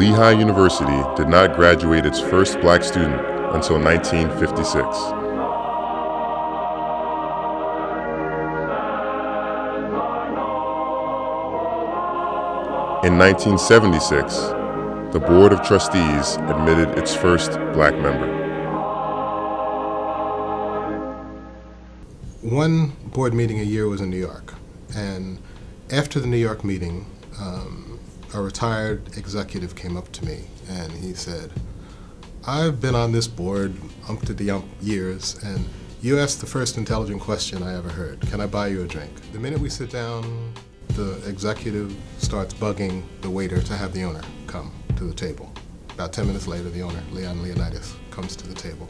Lehigh University did not graduate its first black student until 1956. In 1976, the Board of Trustees admitted its first black member. One board meeting a year was in New York, and after the New York meeting, a retired executive came up to me and he said, "I've been on this board umpty-ump years, and you asked the first intelligent question I ever heard. Can I buy you a drink?" The minute we sit down, the executive starts bugging the waiter to have the owner come to the table. About 10 minutes later, the owner, Leon Leonidas, comes to the table.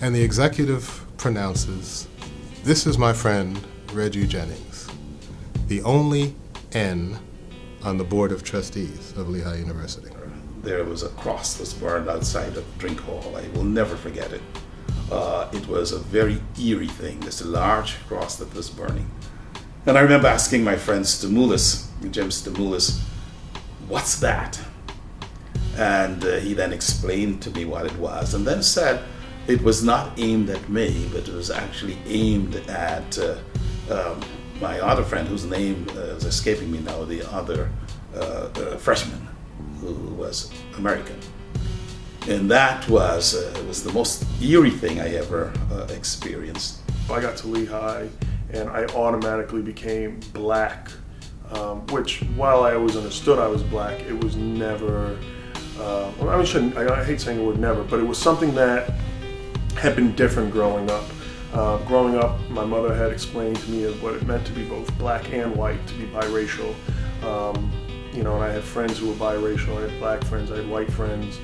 And the executive pronounces, "This is my friend, Reggie Jennings, the only N on the Board of Trustees of Lehigh University." There was a cross that was burned outside the drink hall. I will never forget it. It was a very eerie thing, this large cross that was burning. And I remember asking my friend Stimulus, Jim Stimulus, "What's that?" And he then explained to me what it was, and then said it was not aimed at me, but it was actually aimed at my other friend, whose name is escaping me now, the other freshman who was American. And that was the most eerie thing I ever experienced. I got to Lehigh and I automatically became black, which while I always understood I was black, it was never, I hate saying the word never, but it was something that had been different growing up. Growing up, my mother had explained to me what it meant to be both black and white, to be biracial. And I had friends who were biracial. I had black friends, I had white friends.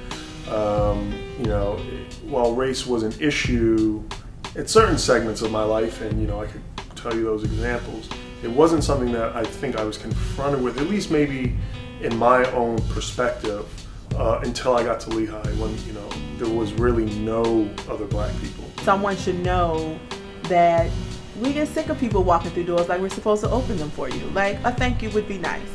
While race was an issue at certain segments of my life, and I could tell you those examples, it wasn't something that I think I was confronted with, at least maybe in my own perspective, until I got to Lehigh, when there was really no other black people. Someone should know that we get sick of people walking through doors like we're supposed to open them for you. Like, a thank you would be nice.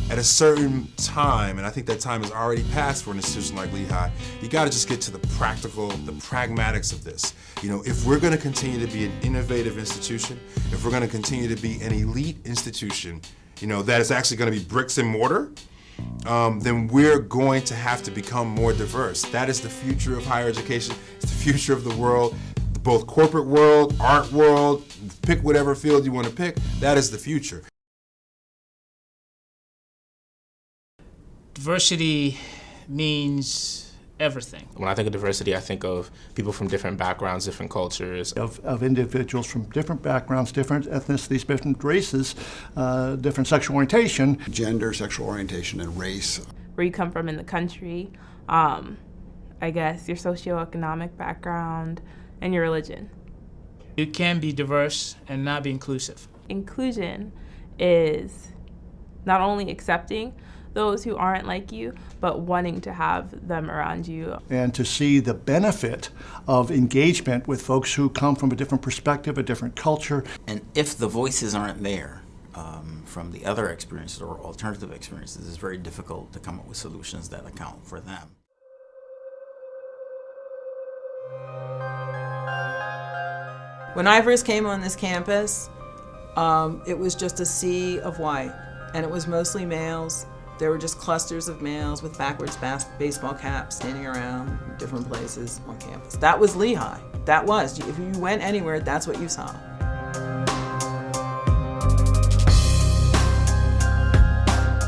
At a certain time, and I think that time has already passed for an institution like Lehigh, you gotta just get to the practical, the pragmatics of this. If we're gonna continue to be an innovative institution, if we're gonna continue to be an elite institution, that is actually gonna be bricks and mortar, then we're going to have to become more diverse. That is the future of higher education. It's the future of the world, both corporate world, art world, pick whatever field you want to pick. That is the future. Diversity means everything. When I think of diversity, I think of people from different backgrounds, different cultures. Of individuals from different backgrounds, different ethnicities, different races, different sexual orientation. Gender, sexual orientation, and race. Where you come from in the country, I guess your socioeconomic background, and your religion. You can be diverse and not be inclusive. Inclusion is not only accepting those who aren't like you, but wanting to have them around you. And to see the benefit of engagement with folks who come from a different perspective, a different culture. And if the voices aren't there from the other experiences or alternative experiences, it's very difficult to come up with solutions that account for them. When I first came on this campus, it was just a sea of white, and it was mostly males. There were just clusters of males with backwards baseball caps standing around different places on campus. That was Lehigh. That was. If you went anywhere, that's what you saw.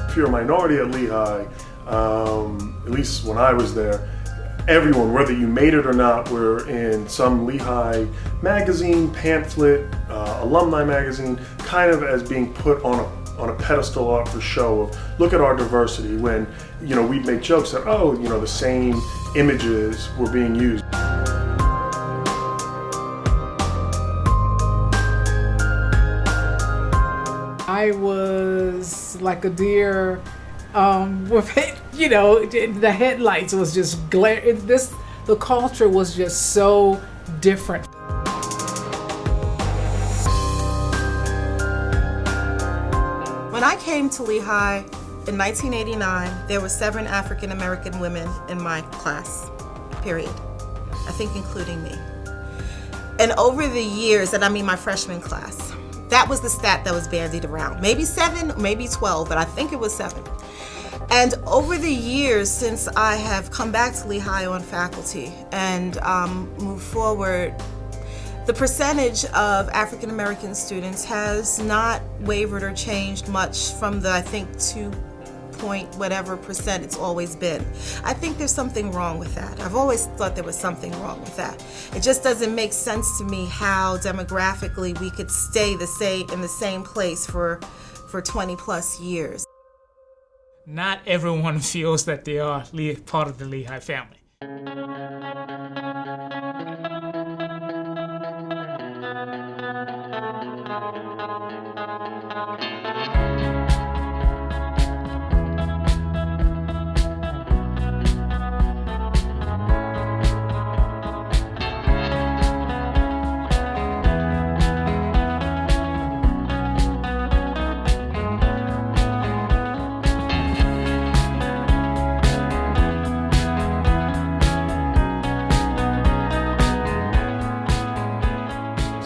If you're a minority at Lehigh, at least when I was there, everyone, whether you made it or not, were in some Lehigh magazine, pamphlet, alumni magazine, kind of as being put on a pedestal art for show of, look at our diversity, when, we'd make jokes that, the same images were being used. I was like a deer with the headlights was just glare. The culture was just so different. When I came to Lehigh, In 1989, there were 7 African American women in my class, period. I think including me. And over the years, and I mean my freshman class, that was the stat that was bandied around. Maybe 7, maybe 12, but I think it was 7. And over the years since I have come back to Lehigh on faculty and moved forward, the percentage of African American students has not wavered or changed much from the, I think, 2.whatever% it's always been. I think there's something wrong with that. I've always thought there was something wrong with that. It just doesn't make sense to me how demographically we could stay in the same place for 20 plus years. Not everyone feels that they are part of the Lehigh family.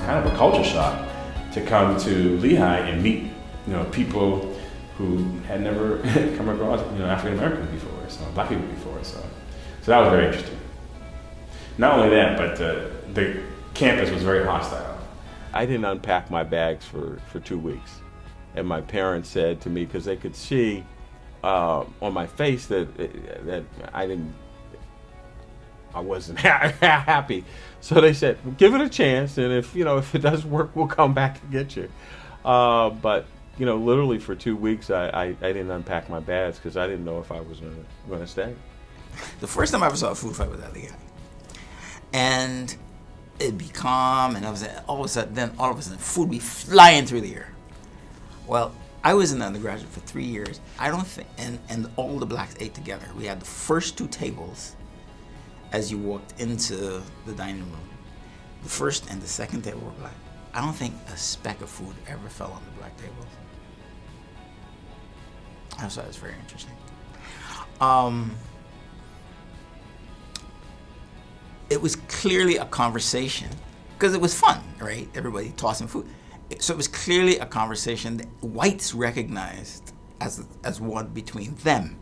Kind of a culture shock to come to Lehigh and meet, people who had never come across, African Americans before, so Black people before, so that was very interesting. Not only that, but the campus was very hostile. I didn't unpack my bags for 2 weeks, and my parents said to me, because they could see on my face that I wasn't happy. So they said, give it a chance, and if it doesn't work, we'll come back and get you. But literally for 2 weeks, I didn't unpack my bags because I didn't know if I was going to stay. The first time I ever saw a food fight was at Lehigh, and it'd be calm, and all of a sudden, food would be flying through the air. Well, I was an undergraduate for 3 years. I don't think, and all the blacks ate together. We had the first 2 tables as you walked into the dining room. The first and the second table were black. I don't think a speck of food ever fell on the black tables. I thought it was very interesting. It was clearly a conversation, because it was fun, right? Everybody tossing food. So it was clearly a conversation that whites recognized as one between them.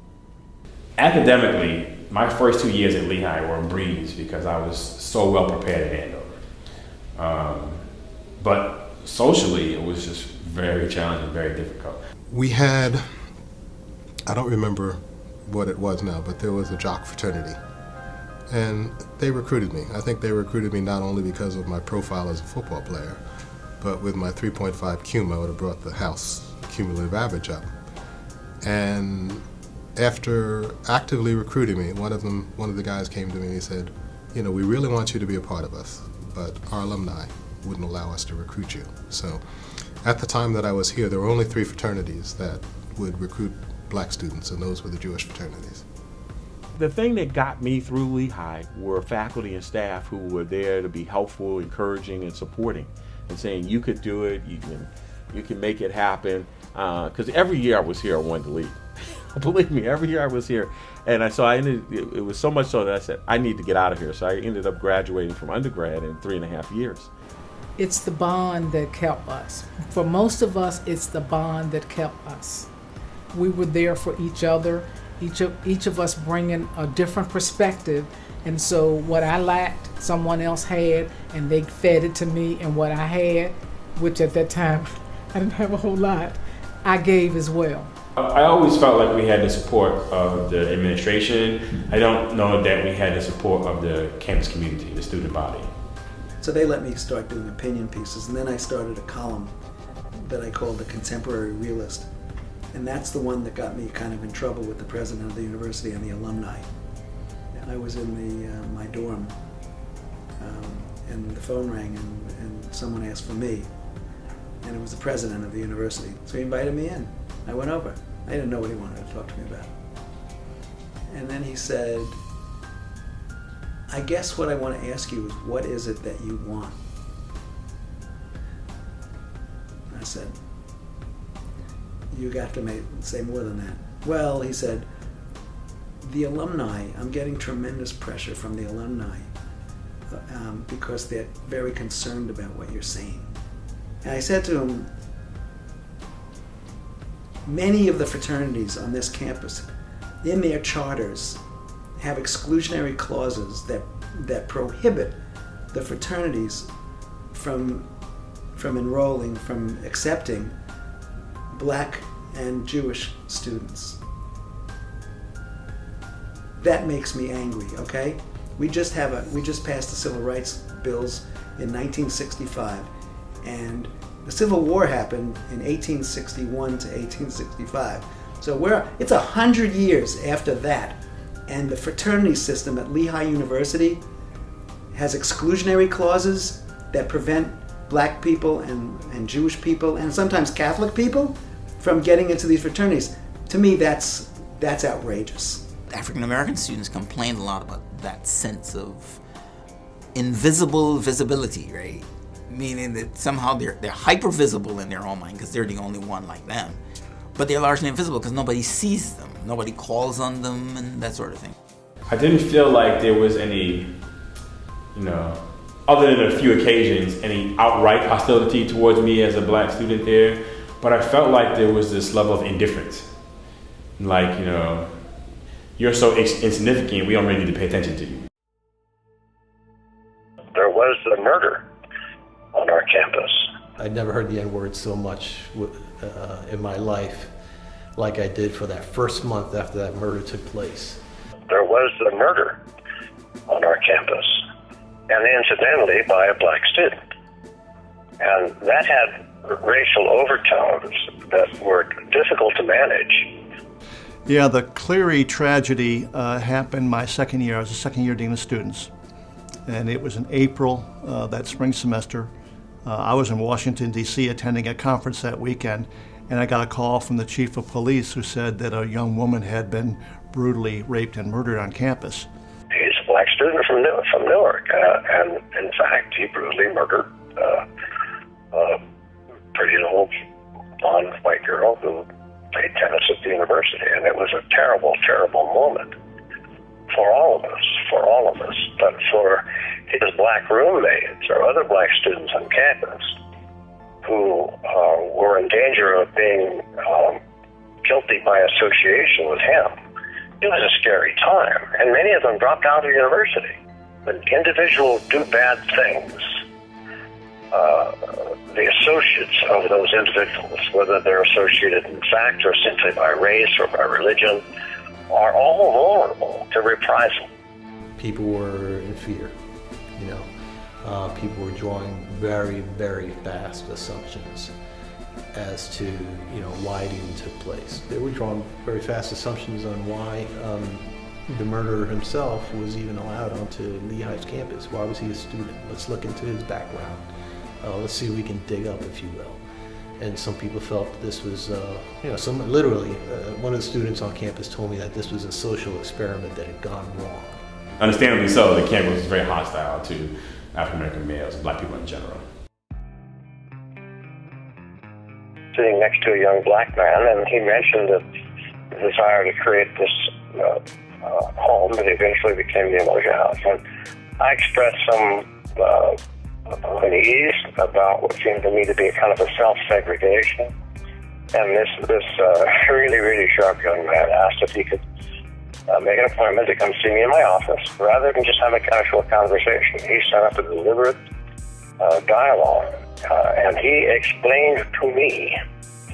Academically, my first 2 years at Lehigh were a breeze because I was so well prepared at Andover. But socially, it was just very challenging, very difficult. We had, I don't remember what it was now, but there was a jock fraternity. And they recruited me. I think they recruited me not only because of my profile as a football player, but with my 3.5 cum, I would have brought the house cumulative average up. And after actively recruiting me, one of the guys came to me and he said, we really want you to be a part of us, but our alumni wouldn't allow us to recruit you. So at the time that I was here, there were only 3 fraternities that would recruit black students, and those were the Jewish fraternities. The thing that got me through Lehigh were faculty and staff who were there to be helpful, encouraging, and supporting, and saying, you could do it, you can make it happen. Because every year I was here, I wanted to leave. Believe me, every year I was here. And it was so much so that I said, I need to get out of here. So I ended up graduating from undergrad in 3.5 years. It's the bond that kept us. For most of us, it's the bond that kept us. We were there for each other, each of us bringing a different perspective. And so what I lacked, someone else had, and they fed it to me. And what I had, which at that time, I didn't have a whole lot, I gave as well. I always felt like we had the support of the administration. I don't know that we had the support of the campus community, the student body. So they let me start doing opinion pieces, and then I started a column that I called the Contemporary Realist. And that's the one that got me kind of in trouble with the president of the university and the alumni. I was in my dorm, and the phone rang, and someone asked for me. And it was the president of the university. So he invited me in. I went over. I didn't know what he wanted to talk to me about. And then he said, I guess what I want to ask you is, what is it that you want? I said, you have to say more than that. Well, he said, the alumni, I'm getting tremendous pressure from the alumni because they're very concerned about what you're saying. And I said to him, many of the fraternities on this campus, in their charters, have exclusionary clauses that prohibit the fraternities from enrolling, from accepting black and Jewish students. That makes me angry, okay? We just passed the civil rights bills in 1965, and the Civil War happened in 1861 to 1865. So it's 100 years after that, and the fraternity system at Lehigh University has exclusionary clauses that prevent black people and Jewish people and sometimes Catholic people from getting into these fraternities. To me, that's outrageous. African American students complained a lot about that sense of invisible visibility, right? Meaning that somehow they're hyper visible in their own mind because they're the only one like them, but they're largely invisible because nobody sees them, nobody calls on them, and that sort of thing. I didn't feel like there was any, other than a few occasions, any outright hostility towards me as a black student there, but I felt like there was this level of indifference. Like, you're so insignificant, we don't really need to pay attention to you. There was a murder on our campus. I'd never heard the N-word so much in my life like I did for that first month after that murder took place. There was a murder on our campus, and incidentally by a black student. And that had racial overtones that were difficult to manage. Yeah, the Cleary tragedy happened my second year. I was a second-year dean of students. And it was in April, that spring semester. I was in Washington, D.C. attending a conference that weekend, and I got a call from the chief of police who said that a young woman had been brutally raped and murdered on campus. He's a black student from Newark, and in fact, he brutally murdered a pretty little blonde white girl who played tennis at the university, and it was a terrible, terrible moment for all of us, but for his black roommates or other black students on campus who were in danger of being guilty by association with him. It was a scary time, and many of them dropped out of the university. When individuals do bad things, the associates of those individuals, whether they're associated in fact or simply by race or by religion, are all vulnerable to reprisal. People were in fear, people were drawing very, very fast assumptions as to, why it even took place. They were drawing very fast assumptions on why the murderer himself was even allowed onto Lehigh's campus. Why was he a student? Let's look into his background. Let's see if we can dig up, if you will. And some people felt that this was, one of the students on campus told me that this was a social experiment that had gone wrong. Understandably so, the campus was very hostile to African American males and black people in general. Sitting next to a young black man, and he mentioned the desire to create this home that eventually became the Emoja House. And I expressed some unease about what seemed to me to be a kind of a self-segregation. And this really, really sharp young man asked if he could make an appointment to come see me in my office rather than just have a casual conversation. He set up a deliberate dialogue, and he explained to me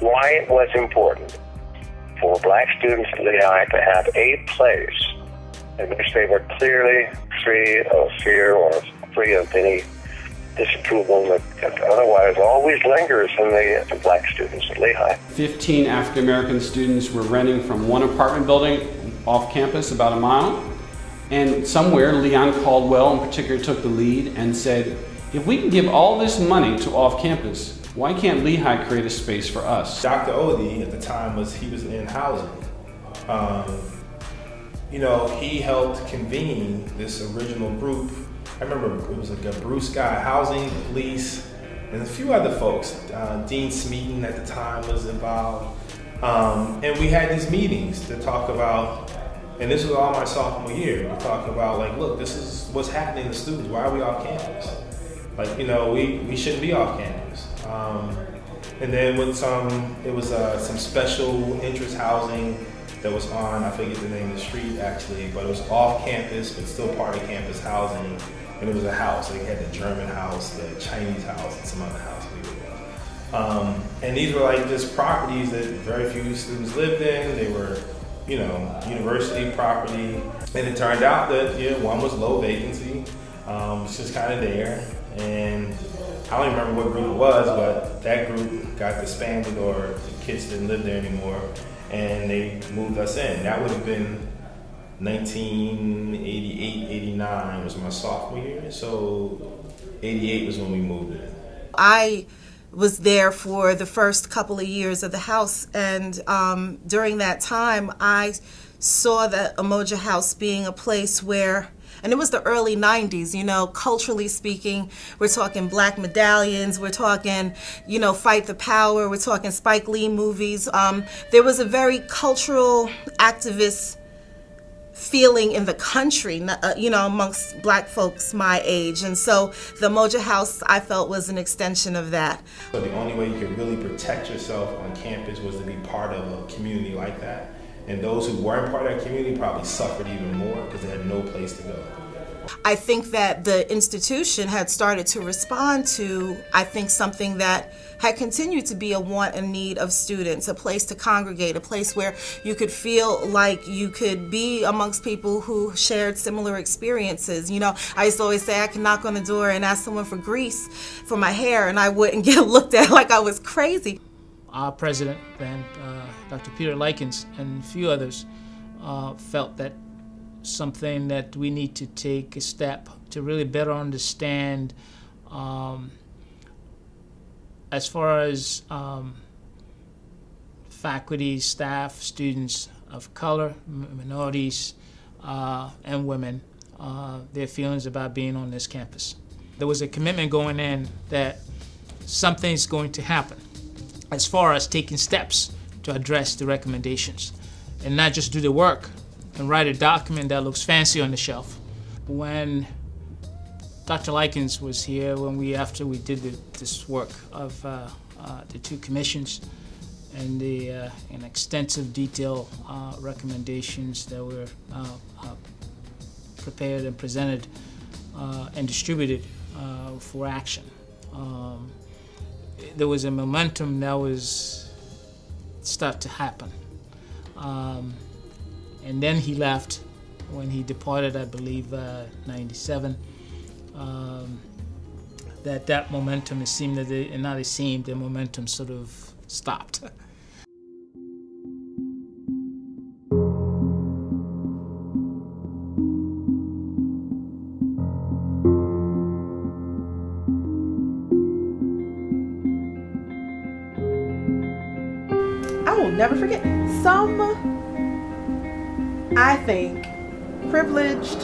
why it was important for black students at Lehigh to have a place in which they were clearly free of fear or free of any disapproval that otherwise always lingers in the black students at Lehigh. 15 African American students were renting from one apartment building off campus about a mile, and somewhere Leon Caldwell in particular took the lead and said, if we can give all this money to off campus, why can't Lehigh create a space for us? Dr. Odie at the time was in housing. He helped convene this original group. I remember it was like a Blue Sky Housing, police, and a few other folks. Dean Smeaton at the time was involved. And we had these meetings to talk about, and this was all my sophomore year, to talk about like, look, this is what's happening to students. Why are we off campus? Like, you know, we shouldn't be off campus. And then with it was some special interest housing that was on, I forget the name of the street actually, but it was off campus, but still part of campus housing. And it was a house. They had the German house, the Chinese house, and some other house we were in. And these were like just properties that very few students lived in. They were, you know, university property. And it turned out that, you know, one was low vacancy. It was just kind of there. And I don't even remember what group it was, but that group got disbanded, or the kids didn't live there anymore, and they moved us in. That would have been 1988, 89 was my sophomore year, so 88 was when we moved in. I was there for the first couple of years of the house, and during that time I saw the Umoja House being a place where, and it was the early 90s, you know, culturally speaking, we're talking Black Medallions, we're talking, you know, Fight the Power, we're talking Spike Lee movies. There was a very cultural activist feeling in the country, you know, amongst Black folks my age. And so the Umoja House, I felt, was an extension of that. So the only way you could really protect yourself on campus was to be part of a community like that. And those who weren't part of that community probably suffered even more because they had no place to go. I think that the institution had started to respond to, I think, something that had continued to be a want and need of students, a place to congregate, a place where you could feel like you could be amongst people who shared similar experiences. You know, I used to always say I could knock on the door and ask someone for grease for my hair, and I wouldn't get looked at like I was crazy. Our president, then Dr. Peter Likens, and a few others felt that something that we need to take a step to really better understand as far as faculty, staff, students of color, minorities, and women, their feelings about being on this campus. There was a commitment going in that something's going to happen as far as taking steps to address the recommendations and not just do the work and write a document that looks fancy on the shelf. When Dr. Likens was here, after we did this work of the two commissions and the extensive detailed recommendations that were prepared and presented and distributed for action, there was a momentum that was start to happen. And then he left. When he departed, I believe, 97, that momentum, it seemed that the momentum sort of stopped. I will never forget. I think, privileged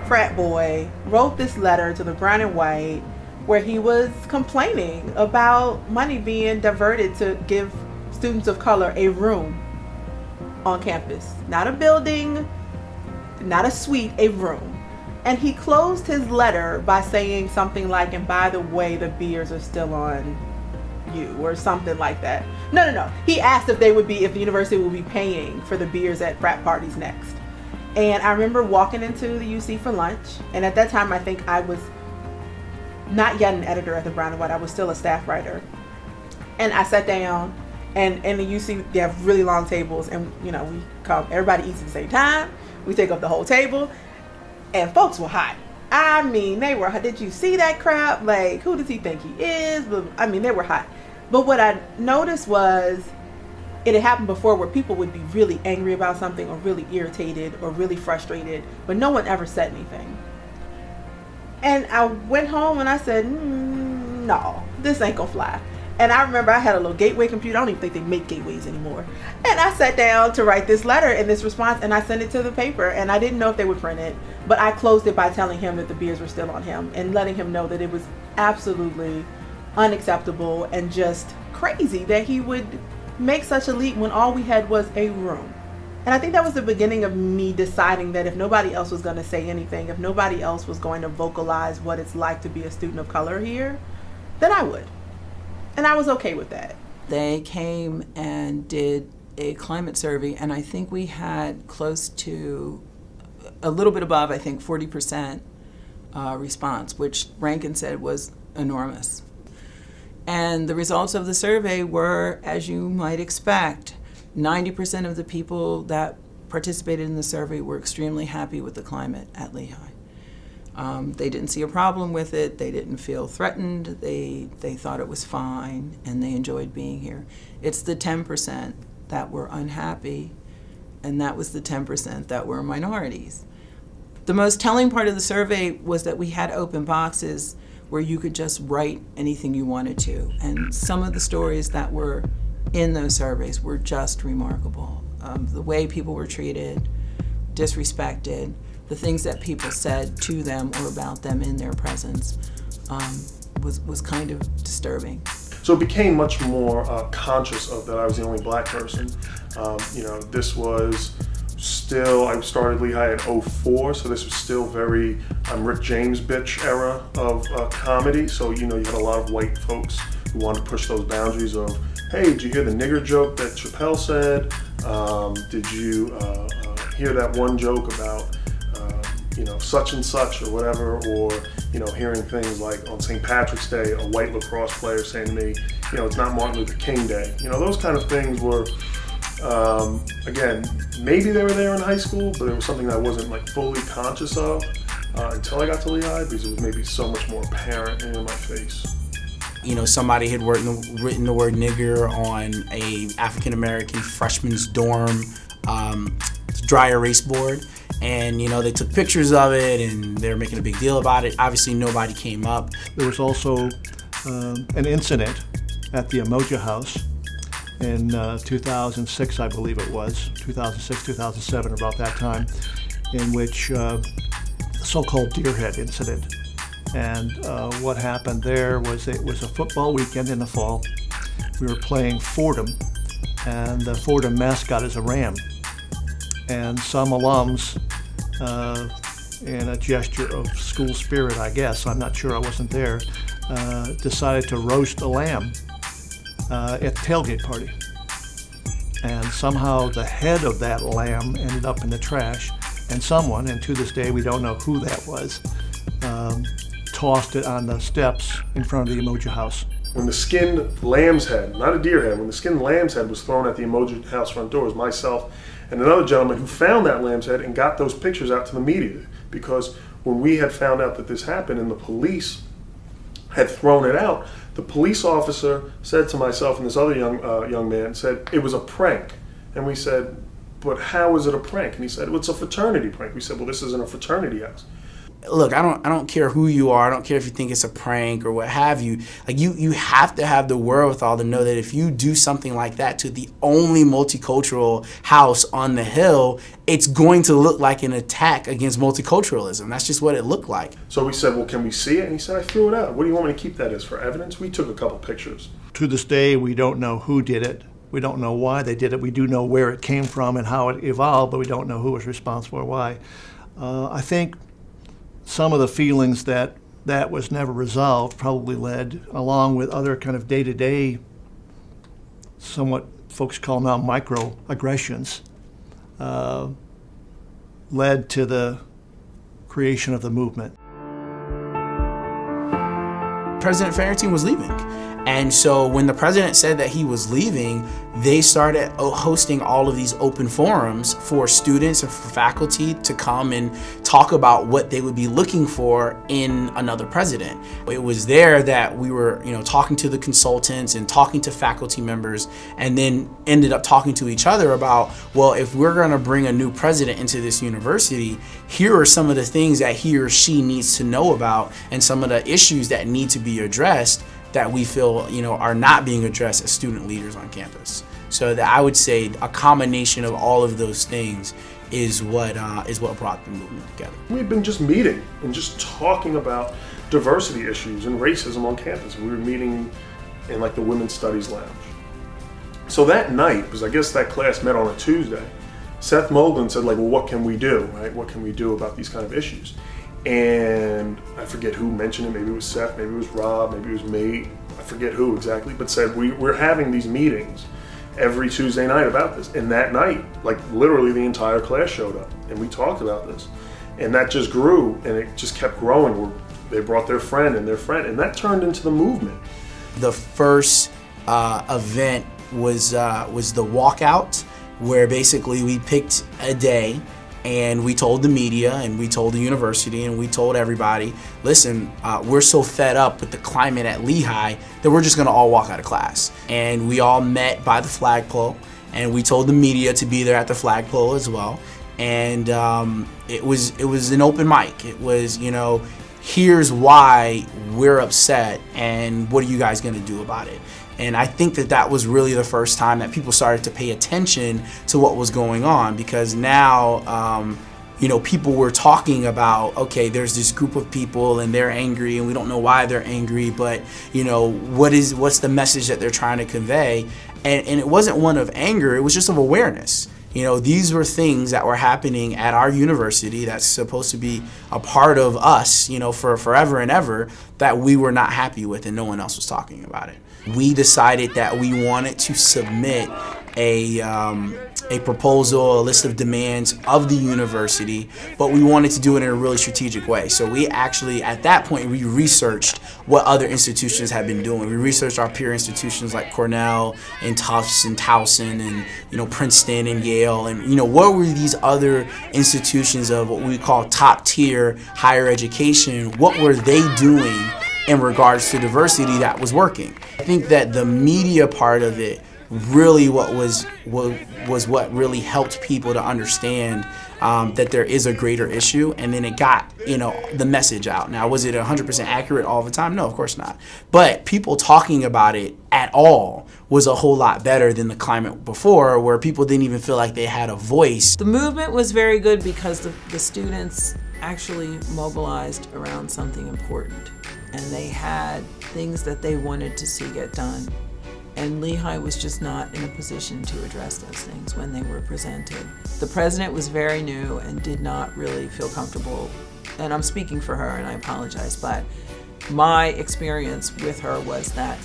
frat boy wrote this letter to the Brown and White where he was complaining about money being diverted to give students of color a room on campus. Not a building, not a suite, a room. And he closed his letter by saying something like, and by the way, the beers are still on you, or something like that. No. He asked if the university would be paying for the beers at frat parties next. And I remember walking into the UC for lunch, and at that time I think I was not yet an editor at the Brown and White, I was still a staff writer. And I sat down, and in the UC they have really long tables, and you know, everybody eats at the same time, we take up the whole table, and folks were hot. I mean, they were hot. Did you see that crap? Like, who does he think he is? I mean, they were hot. But what I noticed was it had happened before where people would be really angry about something or really irritated or really frustrated, but no one ever said anything. And I went home and I said, no, this ain't gonna fly. And I remember I had a little gateway computer. I don't even think they make gateways anymore. And I sat down to write this letter and this response, and I sent it to the paper, and I didn't know if they would print it, but I closed it by telling him that the beers were still on him and letting him know that it was absolutely unacceptable and just crazy that he would make such a leap when all we had was a room? And I think that was the beginning of me deciding that if nobody else was going to say anything, if nobody else was going to vocalize what it's like to be a student of color here, then I would. And I was okay with that. They came and did a climate survey, and I think we had close to a little bit above, I think, 40% response, which Rankin said was enormous. And the results of the survey were, as you might expect, 90% of the people that participated in the survey were extremely happy with the climate at Lehigh. They didn't see a problem with it. They didn't feel threatened. They thought it was fine, and they enjoyed being here. It's the 10% that were unhappy, and that was the 10% that were minorities. The most telling part of the survey was that we had open boxes where you could just write anything you wanted to. And some of the stories that were in those surveys were just remarkable. The way people were treated, disrespected, the things that people said to them or about them in their presence was kind of disturbing. So it became much more conscious of that I was the only black person. This was still, I started Lehigh in 2004, so this was still very Rick James bitch era of comedy. So, you had a lot of white folks who wanted to push those boundaries of, hey, did you hear the nigger joke that Chappelle said? Did you hear that one joke about, such and such or whatever? Or, hearing things like on St. Patrick's Day, a white lacrosse player saying to me, it's not Martin Luther King Day. Those kind of things were, again, maybe they were there in high school, but it was something that I wasn't fully conscious of until I got to Lehigh, because it was maybe so much more apparent and in my face. Somebody had written the word nigger on a African-American freshman's dorm dry erase board, and they took pictures of it and they were making a big deal about it. Obviously nobody came up. There was also an incident at the Umoja House in 2006, I believe it was, 2006, 2007, about that time, in which the so-called Deerhead incident. And what happened there was it was a football weekend in the fall. We were playing Fordham, and the Fordham mascot is a ram. And some alums, in a gesture of school spirit, I guess, I'm not sure, I wasn't there, decided to roast a lamb at the tailgate party. And somehow the head of that lamb ended up in the trash, and someone, and to this day we don't know who that was, tossed it on the steps in front of the Umoja House. When the skinned lamb's head, not a deer head, when the skinned lamb's head was thrown at the Umoja House front door, it was myself and another gentleman who found that lamb's head and got those pictures out to the media. Because when we had found out that this happened and the police had thrown it out, the police officer said to myself and this other young man, said, it was a prank. And we said, but how is it a prank? And he said, well, it's a fraternity prank. We said, well, this isn't a fraternity house. Look, I don't care who you are. I don't care if you think it's a prank or what have you. You have to have the wherewithal to know that if you do something like that to the only multicultural house on the Hill, it's going to look like an attack against multiculturalism. That's just what it looked like. So we said, well, can we see it? And he said, I threw it out. What do you want me to keep that as, for evidence? We took a couple pictures. To this day, we don't know who did it. We don't know why they did it. We do know where it came from and how it evolved, but we don't know who was responsible or why. I think some of the feelings that was never resolved probably led, along with other kind of day-to-day, somewhat folks call now microaggressions, led to the creation of the movement. President Farrington was leaving. And so when the president said that he was leaving, they started hosting all of these open forums for students and for faculty to come and talk about what they would be looking for in another president. It was there that we were, talking to the consultants and talking to faculty members, and then ended up talking to each other about, well, if we're going to bring a new president into this university, here are some of the things that he or she needs to know about and some of the issues that need to be addressed that we feel, are not being addressed as student leaders on campus. So that I would say a combination of all of those things is what brought the movement together. We've been just meeting and just talking about diversity issues and racism on campus. We were meeting in the Women's Studies Lounge. So that night, because I guess that class met on a Tuesday, Seth Moglen said, like, well, what can we do, right? What can we do about these kind of issues? And I forget who mentioned it. Maybe it was Seth, maybe it was Rob, maybe it was me. I forget who exactly, but said, we're having these meetings every Tuesday night about this. And that night, like, literally the entire class showed up and we talked about this. And that just grew and it just kept growing. They brought their friend, and that turned into the movement. The first event was the Walkout, where basically we picked a day and we told the media and we told the university and we told everybody, listen, we're so fed up with the climate at Lehigh that we're just gonna all walk out of class. And we all met by the flagpole and we told the media to be there at the flagpole as well. And it was an open mic. It was, here's why we're upset and what are you guys gonna do about it? And I think that was really the first time that people started to pay attention to what was going on, because now, people were talking about, okay, there's this group of people and they're angry and we don't know why they're angry, but what's the message that they're trying to convey? And it wasn't one of anger, it was just of awareness. These were things that were happening at our university that's supposed to be a part of us, for forever and ever, that we were not happy with and no one else was talking about it. We decided that we wanted to submit a proposal, a list of demands of the university, but we wanted to do it in a really strategic way. So we actually, at that point, we researched what other institutions had been doing. We researched our peer institutions like Cornell and Tufts and Towson and Princeton and Yale, and what were these other institutions of what we call top tier higher education, what were they doing in regards to diversity that was working. I think that the media part of it really was what really helped people to understand that there is a greater issue, and then it got the message out. Now, was it 100% accurate all the time? No, of course not. But people talking about it at all was a whole lot better than the climate before, where people didn't even feel like they had a voice. The movement was very good because the students actually mobilized around something important, and they had things that they wanted to see get done. And Lehigh was just not in a position to address those things when they were presented. The president was very new and did not really feel comfortable, and I'm speaking for her and I apologize, but my experience with her was that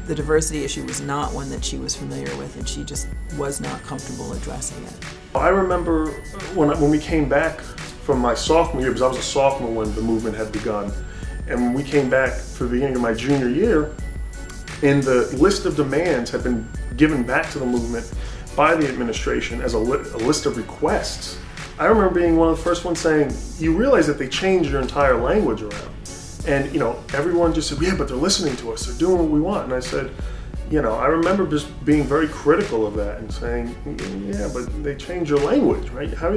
the diversity issue was not one that she was familiar with, and she just was not comfortable addressing it. I remember when we came back from my sophomore year, because I was a sophomore when the movement had begun, and when we came back for the beginning of my junior year, and the list of demands had been given back to the movement by the administration as a list of requests. I remember being one of the first ones saying, you realize that they changed your entire language around. And everyone just said, yeah, but they're listening to us, they're doing what we want. And I said, I remember just being very critical of that and saying, yeah, but they changed your language, right? How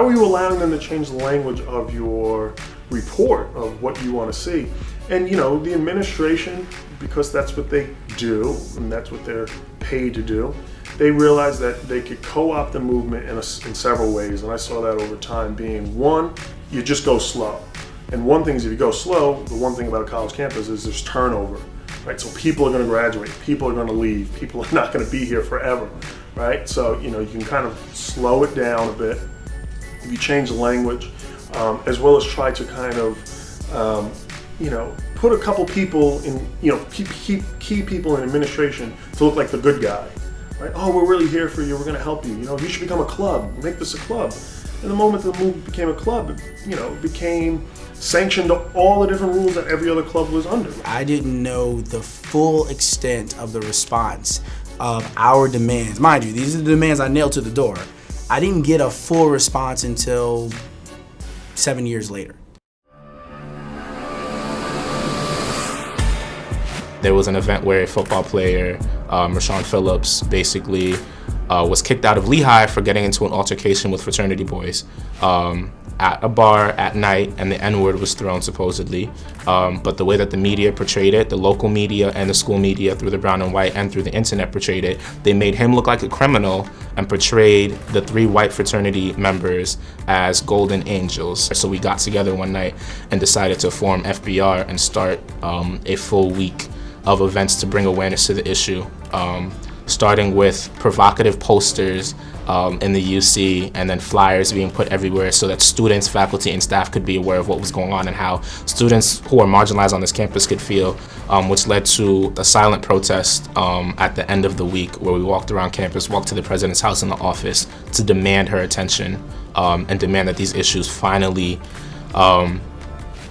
are you allowing them to change the language of your report of what you want to see? And the administration, because that's what they do and that's what they're paid to do, they realized that they could co-opt the movement in several ways. And I saw that over time being, one, you just go slow. And one thing is, if you go slow, the one thing about a college campus is there's turnover, right? So people are going to graduate, people are going to leave, people are not going to be here forever, right? So you can kind of slow it down a bit. If you change the language, as well as try to kind of put a couple people in, key people in administration to look like the good guy, right? Oh, we're really here for you, we're going to help you. You should become a club, make this a club. And the moment the movement became a club, it became sanctioned all the different rules that every other club was under. I didn't know the full extent of the response of our demands. Mind you, these are the demands I nailed to the door. I didn't get a full response until 7 years later. There was an event where a football player, Rashawn Phillips, basically was kicked out of Lehigh for getting into an altercation with fraternity boys at a bar at night, and the N-word was thrown supposedly. But the way that the media portrayed it, the local media and the school media through the Brown and White and through the internet portrayed it, they made him look like a criminal and portrayed the 3 white fraternity members as golden angels. So we got together one night and decided to form FBR and start a full week of events to bring awareness to the issue. starting with provocative posters in the UC, and then flyers being put everywhere so that students, faculty, and staff could be aware of what was going on and how students who are marginalized on this campus could feel, which led to a silent protest at the end of the week where we walked around campus, walked to the president's house in the office to demand her attention and demand that these issues finally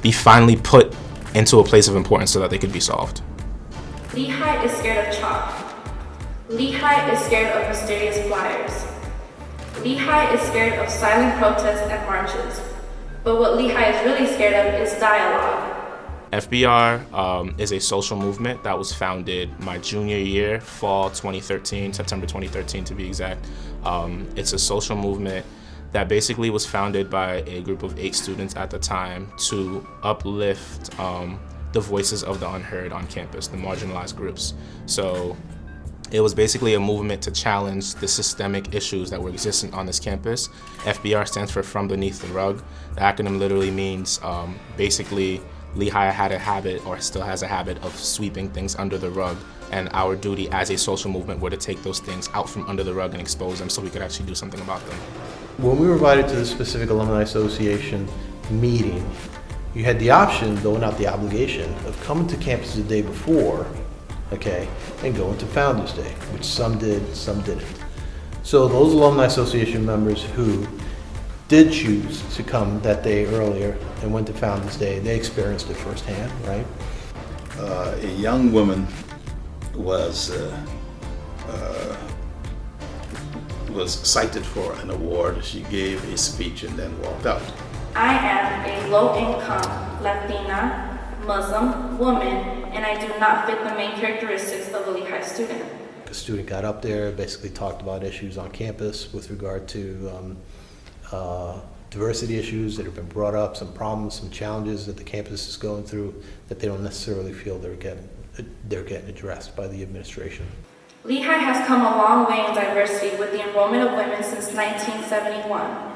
be put into a place of importance so that they could be solved. Lehigh is scared of chalk. Lehigh is scared of mysterious flyers. Lehigh is scared of silent protests and marches. But what Lehigh is really scared of is dialogue. FBR is a social movement that was founded my junior year, fall 2013, September 2013 to be exact. It's a social movement that basically was founded by a group of 8 students at the time to uplift the voices of the unheard on campus, the marginalized groups. So it was basically a movement to challenge the systemic issues that were existent on this campus. FBR stands for From Beneath the Rug. The acronym literally means basically Lehigh had a habit, or still has a habit, of sweeping things under the rug, and our duty as a social movement were to take those things out from under the rug and expose them so we could actually do something about them. When we were invited to the specific Alumni Association meeting, you had the option, though not the obligation, of coming to campus the day before, okay, and going to Founders Day, which some did, some didn't. So those Alumni Association members who did choose to come that day earlier and went to Founders Day, they experienced it firsthand, right? A young woman was cited for an award. She gave a speech and then walked out. I am a low-income, Latina, Muslim woman, and I do not fit the main characteristics of a Lehigh student. The student got up there, basically talked about issues on campus with regard to diversity issues that have been brought up, some problems, some challenges that the campus is going through that they don't necessarily feel they're getting addressed by the administration. Lehigh has come a long way in diversity with the enrollment of women since 1971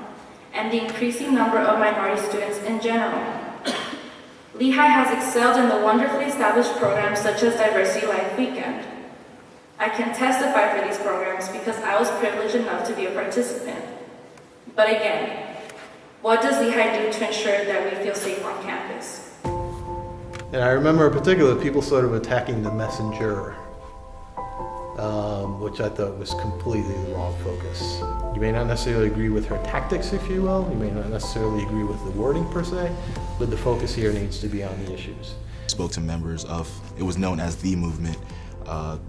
and the increasing number of minority students in general. Lehigh has excelled in the wonderfully established programs such as Diversity Life Weekend. I can testify for these programs because I was privileged enough to be a participant. But again, what does Lehigh do to ensure that we feel safe on campus? And I remember in particular people sort of attacking the messenger, which I thought was completely the wrong focus. You may not necessarily agree with her tactics, if you will. You may not necessarily agree with the wording per se, but the focus here needs to be on the issues. Spoke to members of, it was known as the movement.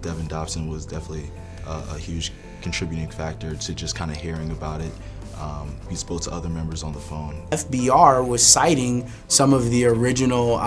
Devin Dobson was definitely a huge contributing factor to just kind of hearing about it. We spoke to other members on the phone. FBR was citing some of the original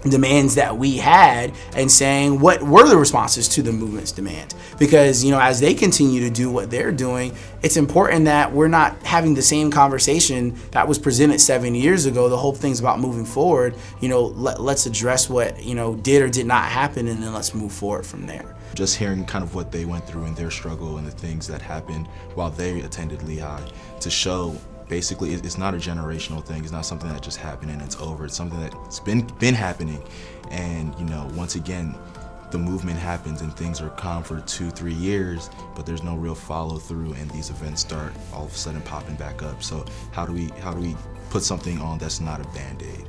demands that we had and saying what were the responses to the movement's demand, because as they continue to do what they're doing, it's important that we're not having the same conversation that was presented 7 years ago. The whole thing's about moving forward. Let's address what did or did not happen, and then let's move forward from there. Just hearing kind of what they went through in their struggle and the things that happened while they attended Lehigh, to show basically it's not a generational thing. It's not something that just happened and it's over. It's something that's been happening. And once again, the movement happens and things are calm for 2-3 years, but there's no real follow through, and these events start all of a sudden popping back up. So how do we put something on that's not a Band-Aid,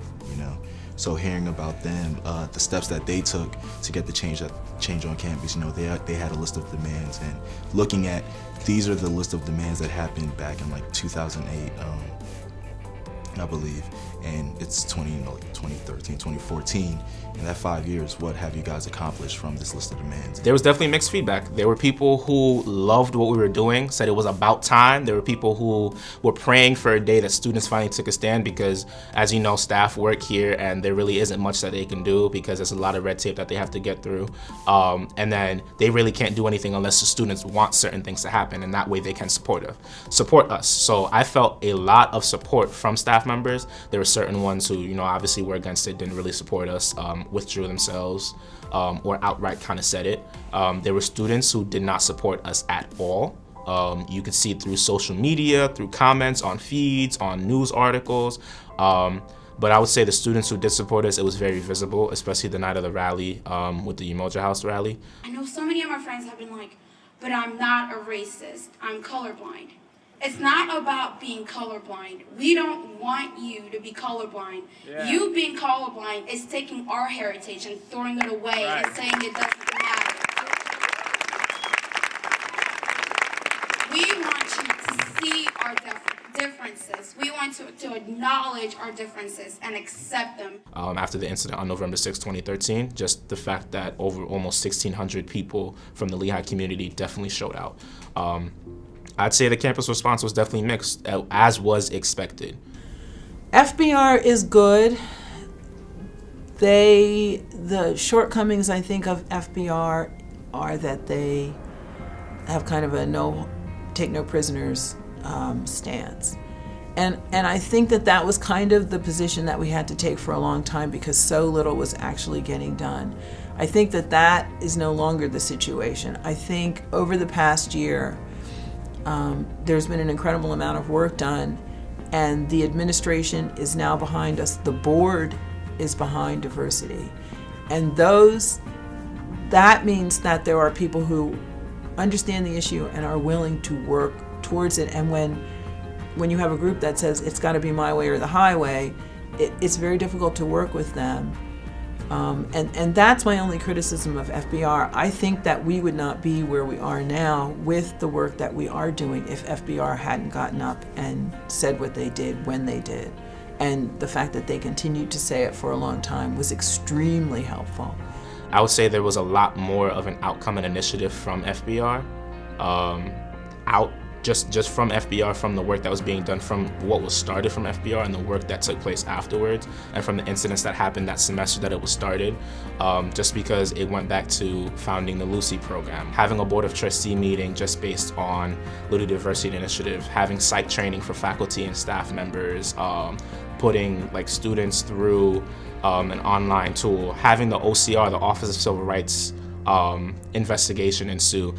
So hearing about them, the steps that they took to get the change on campus, they had a list of demands, and looking at, these are the list of demands that happened back in like 2008, I believe, and it's 2013, 2014. In that 5 years, what have you guys accomplished from this list of demands? There was definitely mixed feedback. There were people who loved what we were doing, said it was about time. There were people who were praying for a day that students finally took a stand, because, as you know, staff work here and there really isn't much that they can do because there's a lot of red tape that they have to get through. And then they really can't do anything unless the students want certain things to happen, and that way they can support us. So I felt a lot of support from staff members. There were certain ones who, obviously were against it, didn't really support us, withdrew themselves, or outright kind of said it. There were students who did not support us at all. You could see it through social media, through comments on feeds, on news articles. But I would say the students who did support us, it was very visible, especially the night of the rally with the Umoja House rally. I know so many of my friends have been like, but I'm not a racist, I'm colorblind. It's not about being colorblind. We don't want you to be colorblind. Yeah. You being colorblind is taking our heritage and throwing it away and saying it doesn't matter. We want you to see our differences. We want to acknowledge our differences and accept them. After the incident on November 6, 2013, just the fact that over almost 1,600 people from the Lehigh community definitely showed out. I'd say the campus response was definitely mixed, as was expected. FBR is good. The shortcomings, I think, of FBR are that they have kind of a take no prisoners stance. And I think that was kind of the position that we had to take for a long time because so little was actually getting done. I think that is no longer the situation. I think over the past year, there's been an incredible amount of work done, and the administration is now behind us. The board is behind diversity. And that means that there are people who understand the issue and are willing to work towards it. And when you have a group that says it's got to be my way or the highway, it's very difficult to work with them. And that's my only criticism of FBR. I think that we would not be where we are now with the work that we are doing if FBR hadn't gotten up and said what they did when they did. And the fact that they continued to say it for a long time was extremely helpful. I would say there was a lot more of an outcome and initiative from FBR, just from FBR, from the work that was being done, from what was started from FBR and the work that took place afterwards, and from the incidents that happened that semester that it was started, just because it went back to founding the Lucy program, having a board of trustee meeting just based on Little Diversity Initiative, having psych training for faculty and staff members, putting students through an online tool, having the OCR, the Office of Civil Rights investigation ensue.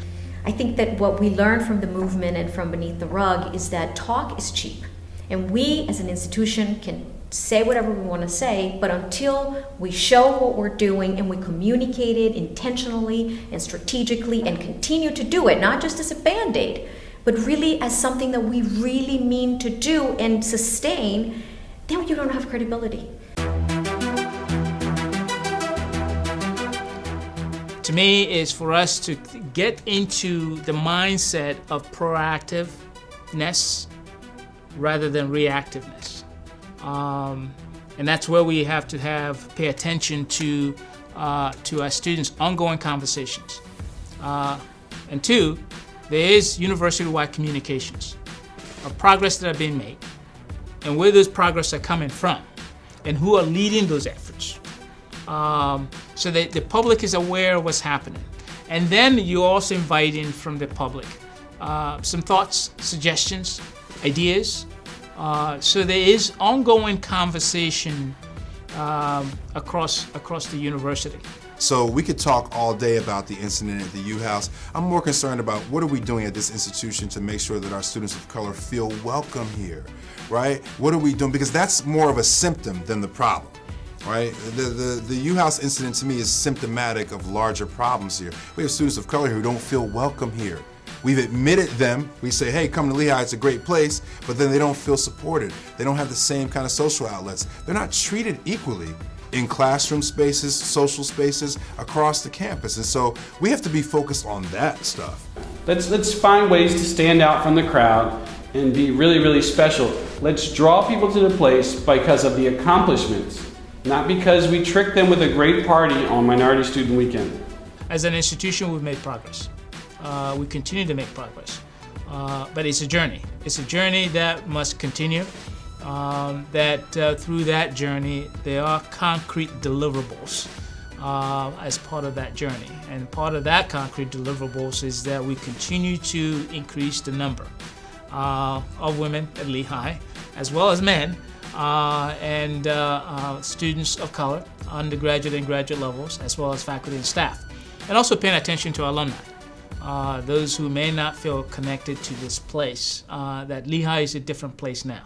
I think that what we learned from the movement and from Beneath the Rug is that talk is cheap. And we as an institution can say whatever we want to say, but until we show what we're doing and we communicate it intentionally and strategically and continue to do it, not just as a Band-Aid, but really as something that we really mean to do and sustain, then you don't have credibility. To me, is for us to get into the mindset of proactiveness rather than reactiveness. And that's where we have to pay attention to our students' ongoing conversations. And two, there is university-wide communications of progress that are being made and where those progress are coming from and who are leading those efforts. So that the public is aware of what's happening. And then you also invite in from the public some thoughts, suggestions, ideas. So there is ongoing conversation across the university. So we could talk all day about the incident at the U House. I'm more concerned about what are we doing at this institution to make sure that our students of color feel welcome here, right? What are we doing? Because that's more of a symptom than the problem. Right? The U House incident to me is symptomatic of larger problems here. We have students of color who don't feel welcome here. We've admitted them. We say, hey, come to Lehigh, it's a great place, but then they don't feel supported. They don't have the same kind of social outlets. They're not treated equally in classroom spaces, social spaces, across the campus. And so we have to be focused on that stuff. Let's find ways to stand out from the crowd and be really, really special. Let's draw people to the place because of the accomplishments, not because we tricked them with a great party on Minority Student Weekend. As an institution, we've made progress. We continue to make progress. But it's a journey. It's a journey that must continue. Through that journey, there are concrete deliverables as part of that journey. And part of that concrete deliverables is that we continue to increase the number of women at Lehigh, as well as men, and students of color, undergraduate and graduate levels, as well as faculty and staff. And also paying attention to alumni, those who may not feel connected to this place, that Lehigh is a different place now.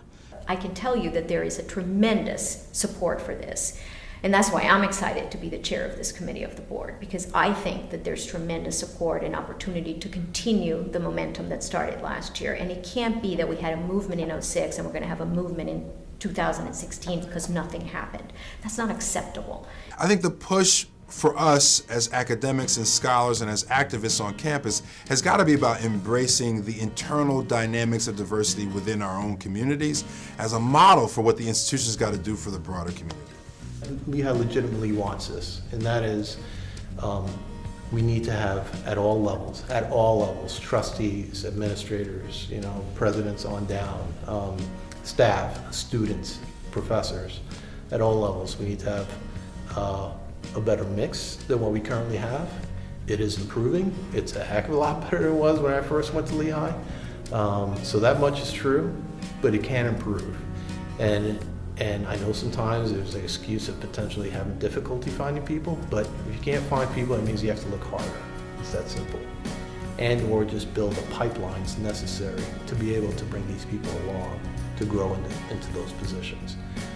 but I can tell you that there is a tremendous support for this. And that's why I'm excited to be the chair of this committee of the board, because I think that there's tremendous support and opportunity to continue the momentum that started last year. And it can't be that we had a movement in '06 and we're going to have a movement in 2016 because nothing happened. That's not acceptable. I think the push for us as academics and scholars and as activists on campus has got to be about embracing the internal dynamics of diversity within our own communities as a model for what the institution's got to do for the broader community. Lehigh legitimately wants this, and that is we need to have at all levels, trustees, administrators, presidents on down, staff, students, professors, at all levels. We need to have a better mix than what we currently have. It is improving. It's a heck of a lot better than it was when I first went to Lehigh. So that much is true, but it can improve. And I know sometimes there's an excuse of potentially having difficulty finding people, but if you can't find people, it means you have to look harder. It's that simple. And or just build the pipelines necessary to be able to bring these people along to grow into those positions.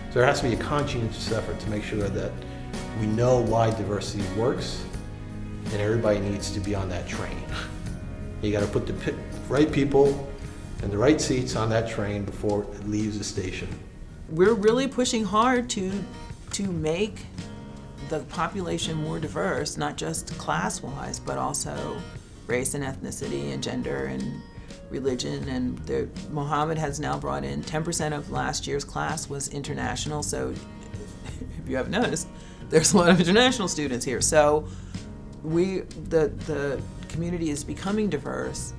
So there has to be a conscientious effort to make sure that we know why diversity works, and everybody needs to be on that train. You got to put the right people in the right seats on that train before it leaves the station. We're really pushing hard to make the population more diverse, not just class-wise, but also race and ethnicity and gender and religion. And Mohammed has now brought in 10% of last year's class was international. So if you haven't noticed, there's a lot of international students here. So the community is becoming diverse,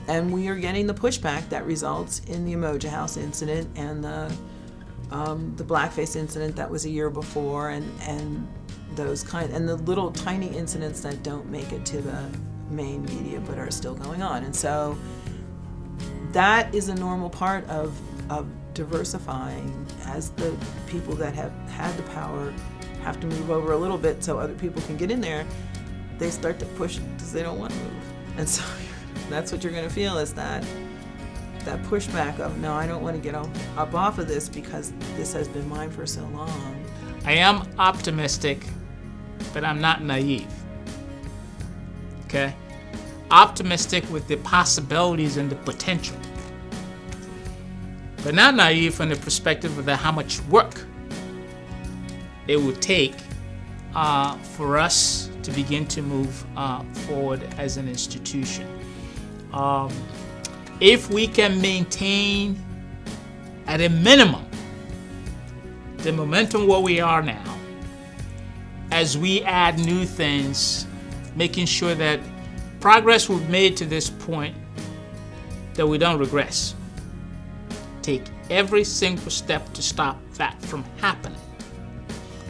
and we are getting the pushback that results in the Emoji House incident and the blackface incident that was a year before, and those and the little tiny incidents that don't make it to the main media but are still going on. And so that is a normal part of diversifying, as the people that have had the power have to move over a little bit so other people can get in there. They start to push because they don't want to move. And so that's what you're going to feel, is that pushback of, no, I don't want to get up off of this because this has been mine for so long. I am optimistic, but I'm not naive. Okay? Optimistic with the possibilities and the potential, but not naive from the perspective of how much work it would take for us to begin to move forward as an institution. If we can maintain, at a minimum, the momentum where we are now, as we add new things, making sure that progress we've made to this point, that we don't regress. Take every single step to stop that from happening.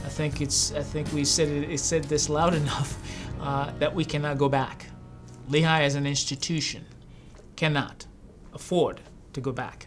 I think we said this loud enough that we cannot go back. Lehigh as an institution cannot afford to go back.